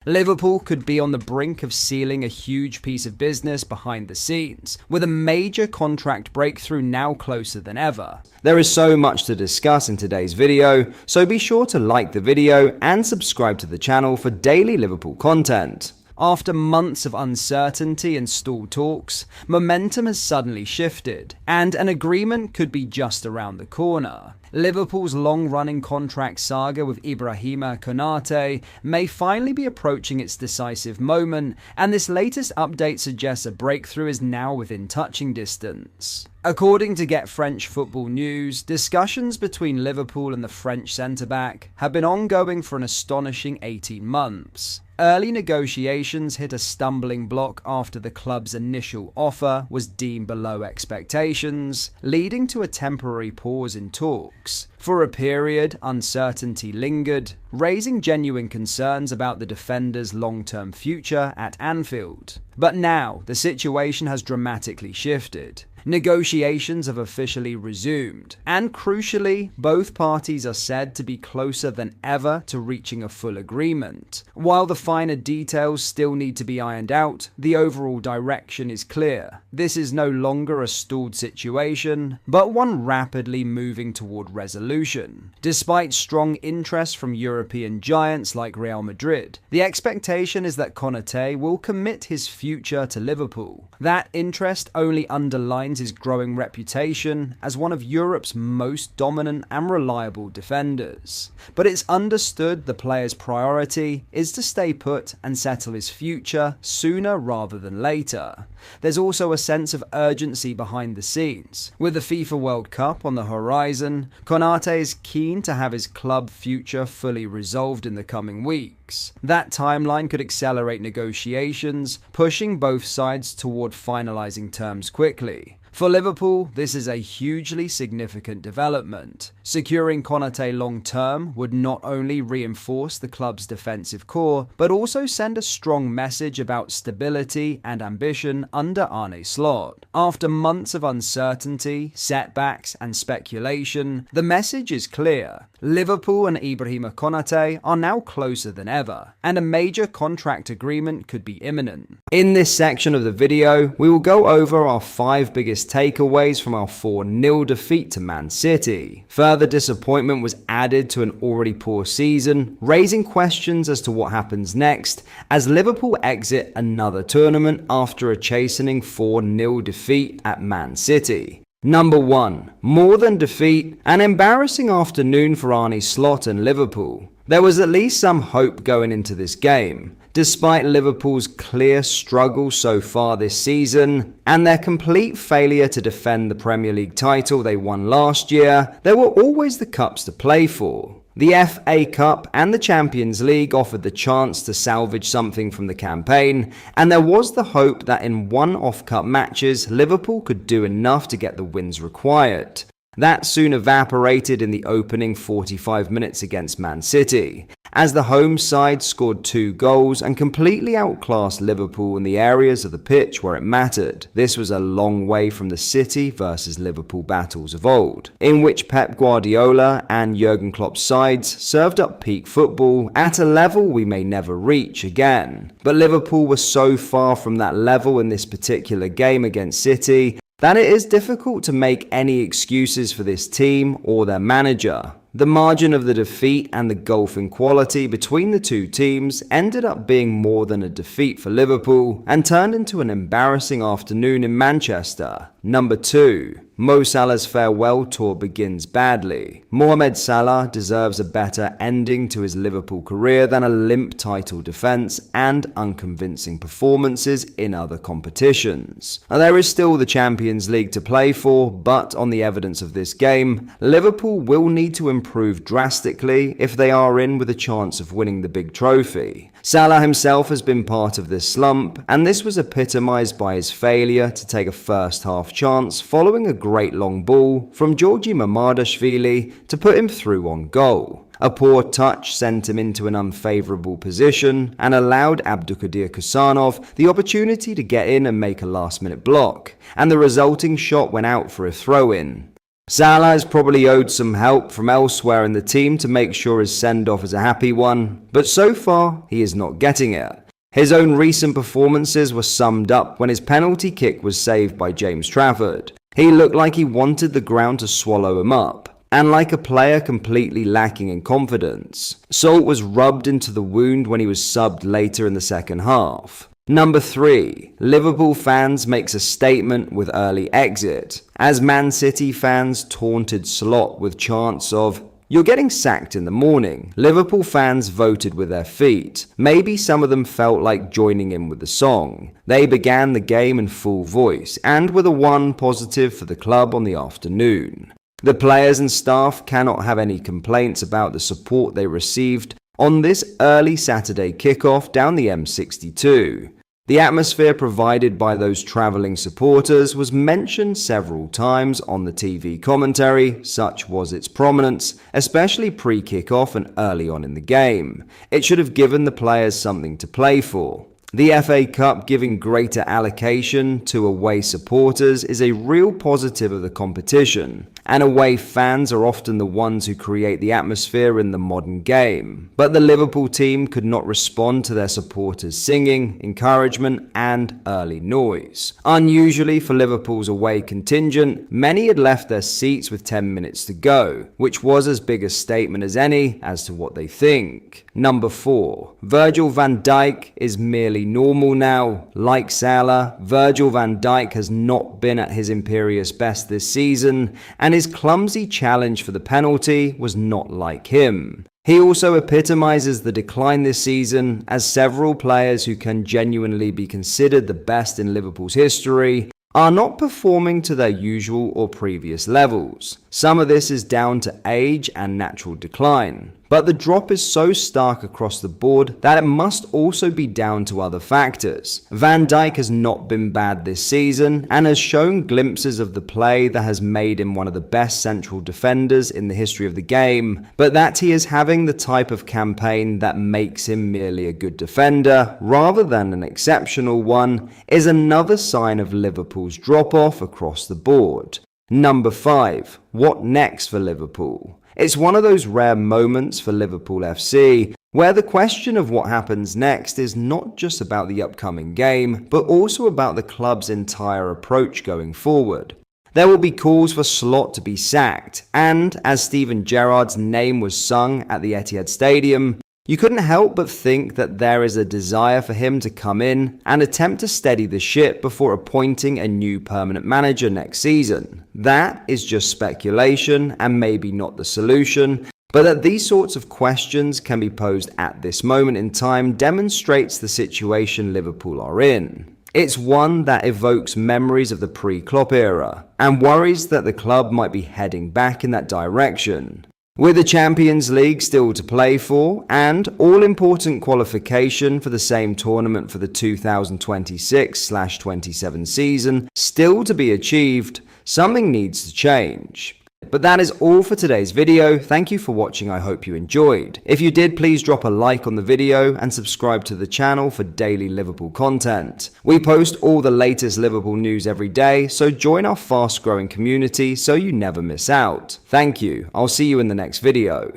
Liverpool could be on the brink of sealing a huge piece of business behind the scenes, with a major contract breakthrough now closer than ever. There is so much to discuss in today's video, so be sure to like the video and subscribe to the channel for daily Liverpool content. After months of uncertainty and stalled talks, momentum has suddenly shifted, and an agreement could be just around the corner. Liverpool's long-running contract saga with Ibrahima Konate may finally be approaching its decisive moment, and this latest update suggests a breakthrough is now within touching distance. According to Get French Football News, discussions between Liverpool and the French centre-back have been ongoing for an astonishing 18 months. Early negotiations hit a stumbling block after the club's initial offer was deemed below expectations, leading to a temporary pause in talks. For a period, uncertainty lingered, raising genuine concerns about the defender's long-term future at Anfield. But now, the situation has dramatically shifted. Negotiations have officially resumed, and crucially, both parties are said to be closer than ever to reaching a full agreement. While the finer details still need to be ironed out, the overall direction is clear. This is no longer a stalled situation, but one rapidly moving toward resolution. Despite strong interest from European giants like Real Madrid, the expectation is that Konate will commit his future to Liverpool. That interest only underlines his growing reputation as one of Europe's most dominant and reliable defenders. But it's understood the player's priority is to stay put and settle his future sooner rather than later. There's also a sense of urgency behind the scenes. With the FIFA World Cup on the horizon, Konate is keen to have his club future fully resolved in the coming weeks. That timeline could accelerate negotiations, pushing both sides toward finalizing terms quickly. For Liverpool, this is a hugely significant development. Securing Konate long-term would not only reinforce the club's defensive core, but also send a strong message about stability and ambition under Arne Slot. After months of uncertainty, setbacks, and speculation, the message is clear. Liverpool and Ibrahima Konate are now closer than ever, and a major contract agreement could be imminent. In this section of the video, we will go over our 5 biggest takeaways from our 4-0 defeat to Man City. Further disappointment was added to an already poor season, raising questions as to what happens next as Liverpool exit another tournament after a chastening 4-0 defeat at Man City. Number 1. More than defeat, an embarrassing afternoon for Arne Slot and Liverpool. There was at least some hope going into this game. Despite Liverpool's clear struggle so far this season, and their complete failure to defend the Premier League title they won last year, there were always the cups to play for. The FA Cup and the Champions League offered the chance to salvage something from the campaign, and there was the hope that in one-off cup matches, Liverpool could do enough to get the wins required. That soon evaporated in the opening 45 minutes against Man City, as the home side scored 2 goals and completely outclassed Liverpool in the areas of the pitch where it mattered. This was a long way from the City versus Liverpool battles of old, in which Pep Guardiola and Jurgen Klopp's sides served up peak football at a level we may never reach again. But Liverpool was so far from that level in this particular game against City that it is difficult to make any excuses for this team or their manager. The margin of the defeat and the gulf in quality between the two teams ended up being more than a defeat for Liverpool and turned into an embarrassing afternoon in Manchester. Number 2. Mo Salah's farewell tour begins badly. Mohamed Salah deserves a better ending to his Liverpool career than a limp title defence and unconvincing performances in other competitions. Now, there is still the Champions League to play for, but on the evidence of this game, Liverpool will need to improve drastically if they are in with a chance of winning the big trophy. Salah himself has been part of this slump, and this was epitomised by his failure to take a first-half chance following a great long ball from Georgi Mamadashvili to put him through on goal. A poor touch sent him into an unfavourable position and allowed Abdulkadir Kusanov the opportunity to get in and make a last-minute block, and the resulting shot went out for a throw-in. Salah has probably owed some help from elsewhere in the team to make sure his send-off is a happy one, but so far he is not getting it. His own recent performances were summed up when his penalty kick was saved by James Trafford. He looked like he wanted the ground to swallow him up, and like a player completely lacking in confidence. Salt was rubbed into the wound when he was subbed later in the second half. Number 3. Liverpool fans makes a statement with early exit, as Man City fans taunted Slot with chants of, "You're getting sacked in the morning." Liverpool fans voted with their feet. Maybe some of them felt like joining in with the song. They began the game in full voice, and with a 1 positive for the club on the afternoon. The players and staff cannot have any complaints about the support they received on this early Saturday kickoff down the M62. The atmosphere provided by those travelling supporters was mentioned several times on the TV commentary, such was its prominence, especially pre-kickoff and early on in the game. It should have given the players something to play for. The FA Cup giving greater allocation to away supporters is a real positive of the competition, and away fans are often the ones who create the atmosphere in the modern game. But the Liverpool team could not respond to their supporters' singing, encouragement, and early noise. Unusually for Liverpool's away contingent, many had left their seats with 10 minutes to go, which was as big a statement as any as to what they think. Number 4. Virgil van Dijk is merely normal now. Like Salah, Virgil van Dijk has not been at his imperious best this season, and his clumsy challenge for the penalty was not like him. He also epitomizes the decline this season, as several players who can genuinely be considered the best in Liverpool's history are not performing to their usual or previous levels. Some of this is down to age and natural decline, but the drop is so stark across the board that it must also be down to other factors. Van Dijk has not been bad this season and has shown glimpses of the play that has made him one of the best central defenders in the history of the game, but that he is having the type of campaign that makes him merely a good defender rather than an exceptional one is another sign of Liverpool's drop-off across the board. Number 5. What next for Liverpool? It's one of those rare moments for Liverpool FC where the question of what happens next is not just about the upcoming game, but also about the club's entire approach going forward. There will be calls for Slot to be sacked, and as Steven Gerrard's name was sung at the Etihad Stadium, you couldn't help but think that there is a desire for him to come in and attempt to steady the ship before appointing a new permanent manager next season. That is just speculation and maybe not the solution, but that these sorts of questions can be posed at this moment in time demonstrates the situation Liverpool are in. It's one that evokes memories of the pre-Klopp era and worries that the club might be heading back in that direction. With the Champions League still to play for, and all-important qualification for the same tournament for the 2026/27 season still to be achieved, something needs to change. But that is all for today's video. Thank you for watching. I hope you enjoyed. If you did, please drop a like on the video and subscribe to the channel for daily Liverpool content. We post all the latest Liverpool news every day, so join our fast-growing community so you never miss out. Thank you. I'll see you in the next video.